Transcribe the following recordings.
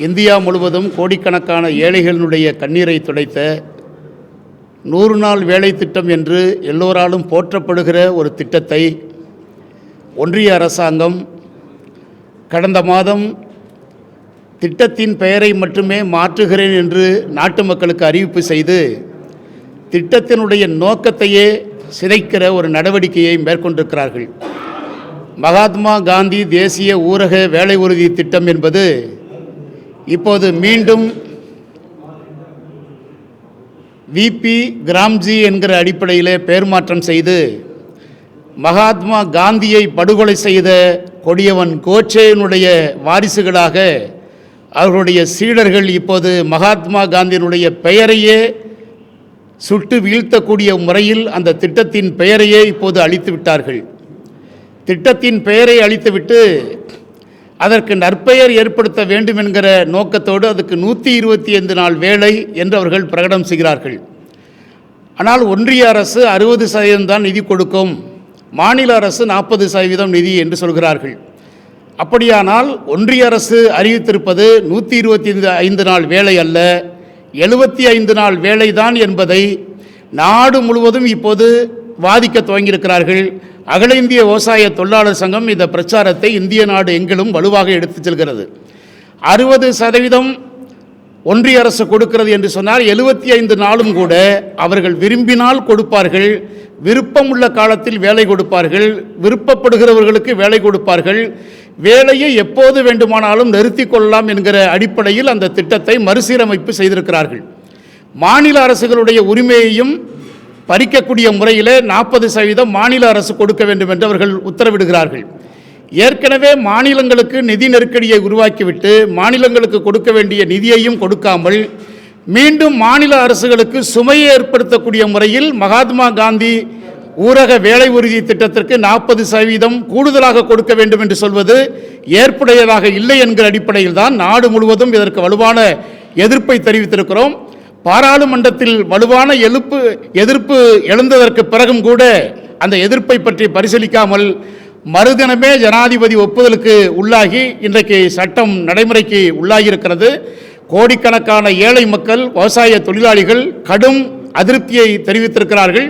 India முழுவதும் கோடிக்கணக்கான ஏழைகளினுடைய கண்ணீரை துடைத்த 100 நாள் வேலை திட்டம் என்று எல்லோராலும் போற்றப்படுகிற ஒரு திட்டத்தை ஒன்றிய அரசாங்கம் கடந்த மாதம் திட்டத்தின் பெயரை மட்டுமே மாற்றுகிறேன் என்று நாட்டு மக்களுக்கு அறிவிப்பு செய்து திட்டத்தினுடைய நோக்கத்தையே சிதைக்கிற ஒரு நடவடிக்கையை மேற்கொண்டிருக்கிறார்கள். மகாத்மா காந்தி தேசிய ஊரக வேலை உறுதி திட்டம் என்பது இப்போது மீண்டும் விபி கிராம்ஜி என்கிற அடிப்படையில் பெயர் மாற்றம் செய்து மகாத்மா காந்தியை படுகொலை செய்த கொடியவன் கோட்சேயினுடைய வாரிசுகளாக அவர்களுடைய சீடர்கள் இப்போது மகாத்மா காந்தியினுடைய பெயரையே சுட்டு வீழ்த்தக்கூடிய முறையில் அந்த திட்டத்தின் பெயரையே இப்போது அழித்து விட்டார்கள். திட்டத்தின் பெயரை அழித்துவிட்டு அதற்கு நற்பெயர் ஏற்படுத்த வேண்டும் என்கிற நோக்கத்தோடு அதுக்கு 125 நாள் வேலை என்று அவர்கள் பிரகடனம் செய்கிறார்கள். ஆனால் ஒன்றிய அரசு 60% தான் நிதி கொடுக்கும், மாநில அரசு 40% நிதி என்று சொல்கிறார்கள். அப்படியானால் ஒன்றிய அரசு அறிவித்திருப்பது 125 நாள் வேலை அல்ல, 75 நாள் வேலைதான் என்பதை நாடு முழுவதும் இப்போது வாதிக்க துவங்கியிருக்கிறார்கள். அகில இந்திய விவசாய தொழிலாளர் சங்கம் இந்த பிரச்சாரத்தை இந்திய நாடு எங்கிலும் வலுவாக எடுத்துச் செல்கிறது. 60% ஒன்றிய அரசு கொடுக்கிறது என்று சொன்னால் 75 நாளும் கூட அவர்கள் விரும்பினால் கொடுப்பார்கள், விருப்பமுள்ள காலத்தில் வேலை கொடுப்பார்கள், விருப்பப்படுகிறவர்களுக்கு வேலை கொடுப்பார்கள், வேலையை எப்போது வேண்டுமானாலும் நிறுத்தி கொள்ளலாம் என்கிற அடிப்படையில் அந்த திட்டத்தை மறுசீரமைப்பு செய்திருக்கிறார்கள். மாநில அரசுகளுடைய உரிமையையும் பறிக்கக்கூடிய முறையில் 40% மாநில அரசு கொடுக்க வேண்டும் என்று அவர்கள் உத்தரவிடுகிறார்கள். ஏற்கனவே மாநிலங்களுக்கு நிதி நெருக்கடியை உருவாக்கிவிட்டு மாநிலங்களுக்கு கொடுக்க வேண்டிய நிதியையும் கொடுக்காமல் மீண்டும் மாநில அரசுகளுக்கு சுமையை ஏற்படுத்தக்கூடிய முறையில் மகாத்மா காந்தி ஊரக வேலை உறுதி திட்டத்திற்கு 40% கூடுதலாக கொடுக்க வேண்டும் என்று சொல்வது ஏற்புடையதாக இல்லை என்கிற அடிப்படையில் தான் நாடு முழுவதும் இதற்கு வலுவான எதிர்ப்பை தெரிவித்திருக்கிறோம். பாராளுமன்றத்தில் வலுவான எதிர்ப்பு எழுந்ததற்கு பிறகும் கூட அந்த எதிர்ப்பை பற்றி பரிசீலிக்காமல் மறுதினமே ஜனாதிபதி ஒப்புதலுக்கு உள்ளாகி இன்றைக்கு சட்டம் நடைமுறைக்கு உள்ளாகியிருக்கிறது. கோடிக்கணக்கான ஏழை மக்கள், விவசாய தொழிலாளிகள் கடும் அதிருப்தியை தெரிவித்திருக்கிறார்கள்.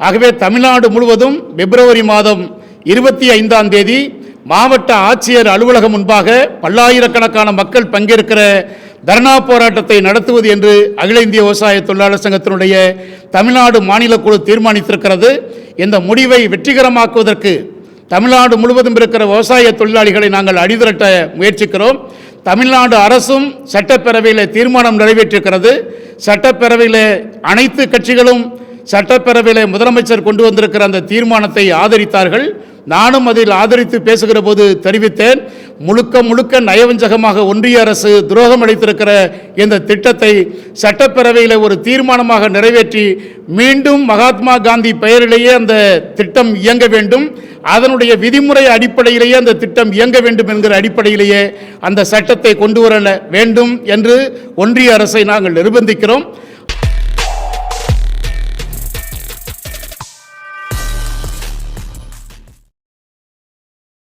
ஆகவே தமிழ்நாடு முழுவதும் பிப்ரவரி மாதம் 25ஆம் தேதி மாவட்ட ஆட்சியர் அலுவலகம் முன்பாக பல்லாயிரக்கணக்கான மக்கள் பங்கேற்கிற தர்ணா போராட்டத்தை நடத்துவது என்று அகில இந்திய விவசாய தொழிலாளர் சங்கத்தினுடைய தமிழ்நாடு மாநில குழு தீர்மானித்திருக்கிறது. இந்த முடிவை வெற்றிகரமாக்குவதற்கு தமிழ்நாடு முழுவதும் இருக்கிற விவசாய தொழிலாளிகளை நாங்கள் அணிதிரட்ட முயற்சிக்கிறோம். தமிழ்நாடு அரசும் சட்டப்பேரவையில் தீர்மானம் நிறைவேற்றிருக்கிறது. சட்டப்பேரவையில் அனைத்து கட்சிகளும் சட்டப்பேரவையில் முதலமைச்சர் கொண்டு வந்திருக்கிற அந்த தீர்மானத்தை ஆதரித்தார்கள். நானும் அதில் ஆதரித்து பேசுகிற போது தெரிவித்தேன், முழுக்க நயவஞ்சகமாக ஒன்றிய அரசு துரோகம் அளித்திருக்கிற இந்த திட்டத்தை சட்டப்பேரவையில் ஒரு தீர்மானமாக நிறைவேற்றி மீண்டும் மகாத்மா காந்தி பெயரிலேயே அந்த திட்டம் இயங்க வேண்டும், அதனுடைய விதிமுறை அடிப்படையிலேயே அந்த திட்டம் இயங்க வேண்டும் என்கிற அடிப்படையிலேயே அந்த சட்டத்தை கொண்டு வர வேண்டும் என்று ஒன்றிய அரசை நாங்கள் நிர்பந்திக்கிறோம்.